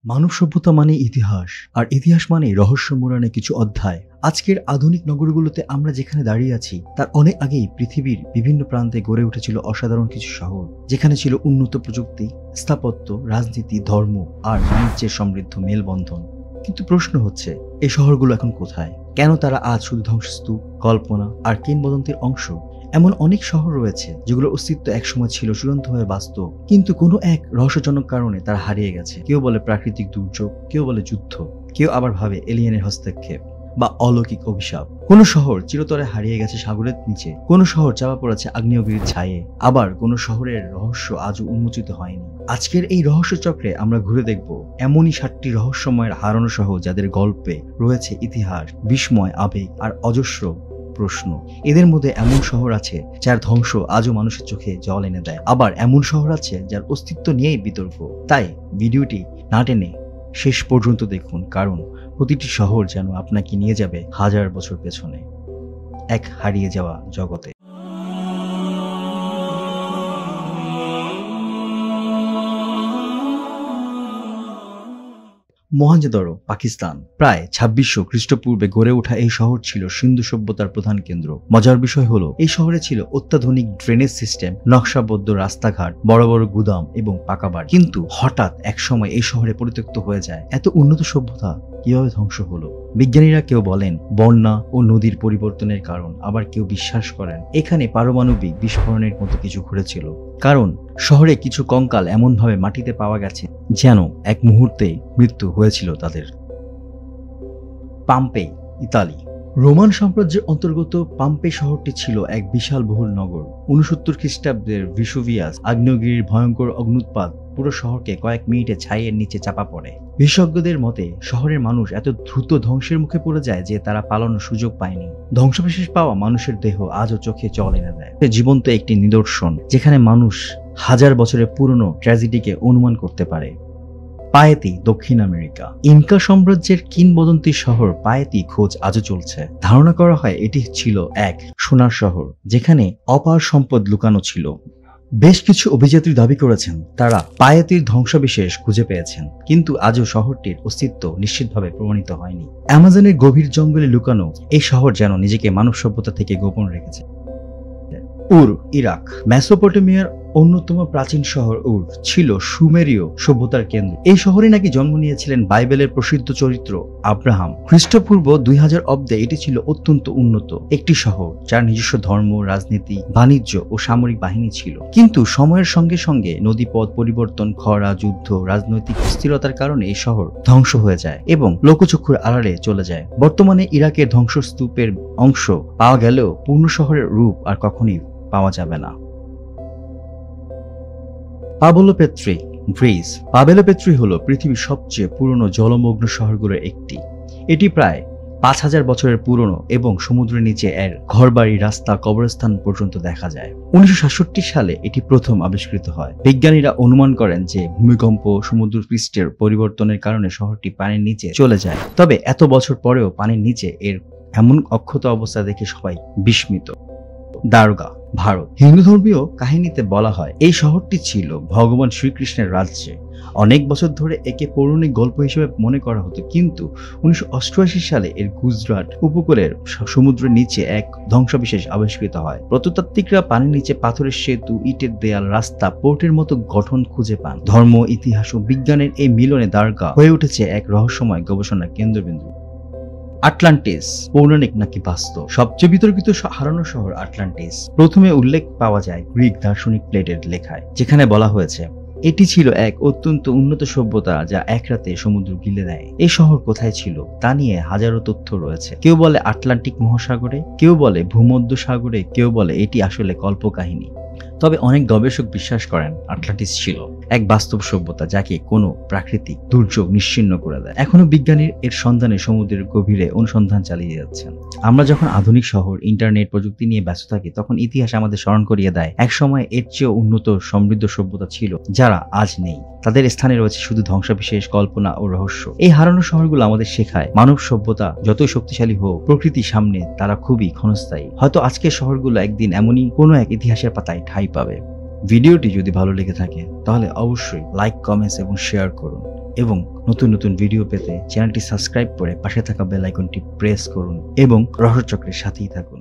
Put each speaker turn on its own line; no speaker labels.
মানব সভ্যতা মানে ইতিহাস, আর ইতিহাস মানে রহস্য মোড়ানো কিছু অধ্যায়। আজকের আধুনিক নগরগুলোতে আমরা যেখানে দাঁড়িয়ে আছি তার অনেক আগেই পৃথিবীর বিভিন্ন প্রান্তে গড়ে উঠেছিল অসাধারণ কিছু শহর, যেখানে ছিল উন্নত প্রযুক্তি, স্থাপত্য, রাজনীতি, ধর্ম আর বাণিজ্যের সমৃদ্ধ মেলবন্ধন। কিন্তু প্রশ্ন হচ্ছে, এই শহরগুলো এখন কোথায়? কেন তারা আজ শুধু ধ্বংসস্তূপ, কল্পনা আর কিংবদন্তির অংশ? এমন অনেক শহর রয়েছে যেগুলোর অস্তিত্ব একসময় ছিল চূড়ান্তভাবে বাস্তব, কিন্তু কোনো এক রহস্যজনক কারণে তারা হারিয়ে গেছে। কেউ বলে প্রাকৃতিক দুর্যোগ, কেউ বলে যুদ্ধ, কেউ আবার ভাবে এলিয়েনের হস্তক্ষেপ বা অলৌকিক অভিশাপ। কোন শহর চিরতরে হারিয়ে গেছে সাগরের নিচে, কোন শহর চাপা পড়েছে আগ্নেয়গিরির ছায়ে, আবার কোন শহরের রহস্য আজও উন্মোচিত হয়নি। আজকের এই রহস্য চক্রে আমরা ঘুরে দেখব এমনই 7টি রহস্যময়ের হারানো শহর, যাদের গল্পে রয়েছে ইতিহাস, বিস্ময়, আবেগ আর অজস্র প্রশ্ন। এদের মধ্যে এমন শহর আছে যার ধ্বংস আজও মানুষের চোখে জল এনে দেয়, আবার এমন শহর আছে যার অস্তিত্ব নিয়েই বিতর্ক। তাই ভিডিওটি না টেনে শেষ পর্যন্ত দেখুন, কারণ প্রতিটি শহর যেন আপনাকে নিয়ে যাবে হাজার বছর পেছনে, এক হারিয়ে যাওয়া জগতে। মোহেনজোদারো, পাকিস্তান। প্রায় 2600 খ্রিস্টপূর্বে গড়ে ওঠা এই শহর ছিল সিন্ধু সভ্যতার প্রধান কেন্দ্র। মজার বিষয় হলো, এই শহরে ছিল অত্যাধুনিক ড্রেনেজ সিস্টেম, নকশাবদ্ধ রাস্তাঘাট, বড় বড় গুদাম এবং পাকা বাড়ি। কিন্তু হঠাৎ এক সময় এই শহরে পরিত্যক্ত হয়ে যায়। এত উন্নত সভ্যতা কিভাবে ধ্বংস হলো? বিজ্ঞানীরা কেউ বলেন বন্যা ও নদীর পরিবর্তনের কারণ, আবার কেউ বিশ্বাস করেন এখানে পারমাণবিক বিস্ফোরণের মতো কিছু ঘটেছিল। কারণ শহরে কিছু কঙ্কাল এমনভাবে মাটিতে পাওয়া গেছে যেন এক মুহূর্তে মৃত্যু হয়েছিল তাদের। পাম্পেই, ইতালি। রোমান সাম্রাজ্যের অন্তর্গত পাম্পে শহরটি ছিল এক বিশাল বহুল নগর। 69 খ্রিস্টাব্দের ভেসুভিয়াস আগ্নেয়গিরির ভয়ঙ্কর অগ্নুৎপাত পুরো শহরকে কয়েক মিনিটে ছাইয়ের নিচে চাপা পড়ে। বিশেষজ্ঞদের মতে শহরের মানুষ এত দ্রুত ধ্বংসের মুখে পড়ে যায় যে তারা পালানোর সুযোগ পায়নি। ধ্বংসবিশেষ পাওয়া মানুষের দেহ আজও চোখে জল এনে দেয়। জীবন্ত একটি নিদর্শন যেখানে মানুষ হাজার বছরের পুরনো ট্র্যাজেডিকে অনুমান করতে পারে। পায়েতি, দক্ষিণ আমেরিকা। ইনকা সাম্রাজ্যের কিংবদন্তি শহর পায়েতি খোঁজ আজও চলছে। ধারণা করা হয় এটি ছিল এক সোনার শহর যেখানে অপার সম্পদ লুকানো ছিল। বেশ কিছু অভিযাত্রী দাবি করেছেন তারা পায়েতির ধ্বংসাবশেষ খুঁজে পেয়েছেন, কিন্তু আজও শহরটির অস্তিত্ব নিশ্চিতভাবে প্রমাণিত হয়নি। অ্যামাজনের গভীর জঙ্গলে লুকানো এই শহর যেন নিজেকে মানব সভ্যতা থেকে গোপন রেখেছে। উর, ইরাক। মেসোপটেমিয়ার অন্যতম প্রাচীন শহর উর ছিল সুমেরীয় সভ্যতার কেন্দ্র। এই শহরে নাকি জন্ম নিয়েছিলেন বাইবেলের প্রসিদ্ধ চরিত্র আব্রাহাম। খ্রিস্টপূর্ব 2000 অব্দে এটি ছিল অত্যন্ত উন্নত একটি শহর, যার নিজস্ব ধর্ম, রাজনীতি, বাণিজ্য ও সামরিক বাহিনী ছিল। কিন্তু সময়ের সঙ্গে সঙ্গে নদীপথ পরিবর্তন, খরা, যুদ্ধ, রাজনৈতিক স্থিরতার কারণে এই শহর ধ্বংস হয়ে যায় এবং লোকচক্ষুর আড়ালে চলে যায়। বর্তমানে ইরাকের ধ্বংসস্তূপের অংশ পাওয়া গেলেও পূর্ণ শহরের রূপ আর কখনোই পাওয়া যাবে না। পাভলোপেত্রি, গ্রিস। পাভলোপেত্রি হলো পৃথিবীর সবচেয়ে পুরনো জলমগ্ন শহরগুলোর একটি। এটি প্রায় 5000 বছরের পুরনো এবং সমুদ্রের নিচে এর ঘরবাড়ি, রাস্তা, কবরস্থান পর্যন্ত দেখা যায়। 1967 সালে এটি প্রথম আবিষ্কৃত হয়। বিজ্ঞানীরা অনুমান করেন যে ভূমিকম্প, সমুদ্র পৃষ্ঠের পরিবর্তনের কারণে শহরটি পানির নিচে চলে যায়। তবে এত বছর পরেও পানির নিচে এর এমন অক্ষত অবস্থা দেখে সবাই বিস্মিত। দারোগা, ভারত। হিন্দু ধর্মীয় কাহিনীতে বলা হয় এই শহরটি ছিল ভগবান শ্রীকৃষ্ণের রাজ্যে। অনেক বছর ধরে একে পৌরাণিক গল্প হিসেবে মনে করা হতো, কিন্তু 1988 সালে এর গুজরাট উপকূলের সমুদ্রের নিচে এক ধ্বংসাবশেষ আবিষ্কৃত হয়। প্রত্নতাত্ত্বিকরা পানির নিচে পাথরের সেতু, ইটের দেয়াল, রাস্তা, পোর্টের মতো গঠন খুঁজে পান। ধর্ম, ইতিহাস ও বিজ্ঞানের এই মিলনে দারোগা হয়ে উঠেছে এক রহস্যময় গবেষণার কেন্দ্রবিন্দু। আটলান্টিস, পৌরাণিক নাকি বাস্তব? সবচেয়ে বিতর্কিত হারানো শহর আটলান্টিস। প্রথমে উল্লেখ পাওয়া যায় গ্রিক দার্শনিক প্লেটের লেখায়, যেখানে বলা হয়েছে এটি ছিল এক অত্যন্ত উন্নত সভ্যতা যা এক রাতে সমুদ্র গিলে নেয়। এই শহর কোথায় ছিল তা নিয়ে হাজারো তথ্য রয়েছে। কেউ বলে আটলান্টিক মহাসাগরে, কেউ বলে ভূমধ্য সাগরে, কেউ বলে এটি আসলে কল্পকাহিনী। তবে অনেক গবেষক বিশ্বাস করেন আটলান্টিস ছিল এক বাস্তব সভ্যতা যাকে কোনো প্রাকৃতিক দুর্যোগ নিশ্চিহ্ন করে দেয়। এখনো বিজ্ঞানীর এর সন্ধানে সমুদ্রের গভীরে অনুসন্ধান চালিয়ে যাচ্ছেন। আমরা যখন আধুনিক শহর, ইন্টারনেট, প্রযুক্তি নিয়ে ব্যস্ত থাকি, তখন ইতিহাস আমাদের স্মরণ করিয়ে দেয় একসময় এর চেয়েও উন্নত সমৃদ্ধ সভ্যতা ছিল যারা আজ নেই। তাদের স্থানে রয়েছে শুধু ধ্বংসাবশেষ, কল্পনা ও রহস্য। এই হারানো শহরগুলো আমাদের শেখায় মানব সভ্যতা যতই শক্তিশালী হোক, প্রকৃতির সামনে তারা খুবই ক্ষণস্থায়ী। হয়তো আজকের শহরগুলো একদিন এমনই কোনো এক ইতিহাসের পাতায় ঠাঁই পাবে। ভিডিওটি যদি ভালো লেগে থাকে তাহলে অবশ্যই লাইক, কমেন্টস এবং শেয়ার করুন এবং নতুন নতুন ভিডিও পেতে চ্যানেলটি সাবস্ক্রাইব করে পাশে থাকা বেল আইকনটি প্রেস করুন এবং রহস্যচক্রের সাথেই থাকুন।